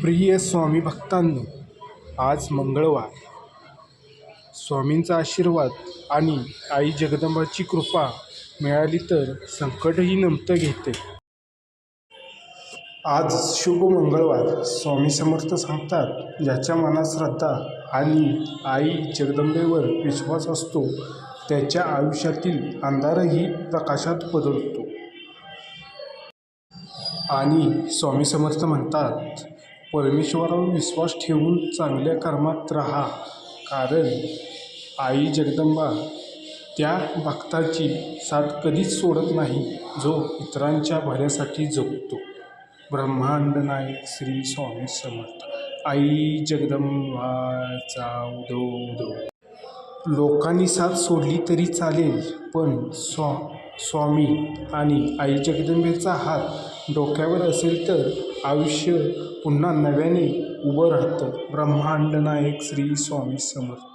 प्रिय स्वामी भक्तांनो, आज मंगळवार. स्वामींचा आशीर्वाद आणि आई जगदंबाची कृपा मिळाली तर संकटही नमतं घेते. आज शुभ मंगळवार. स्वामी समर्थ सांगतात, ज्याच्या मनात श्रद्धा आणि आई जगदंबेवर विश्वास असतो त्याच्या आयुष्यातील अंधारही प्रकाशात बदलतो. आणि स्वामी समर्थ म्हणतात, परमेश्वरावर विश्वास ठेवून चांगल्या कर्मात राहा, कारण आई जगदंबा त्या भक्ताची साथ कधीच सोडत नाही जो इतरांच्या भल्यासाठी जगतो. ब्रह्मांड नायक श्री स्वामी समर्थ. आई जगदंबाचा उदो उदो. लोकांनी साथ सोडली तरी चालेल, पण स्वामी आणि आई जगदंबेचा हात डोक्यावर असेल तर आयुष्य पुन्हा नव्याने उभं राहतं. ब्रह्मांड नायक श्री स्वामी समर्थ.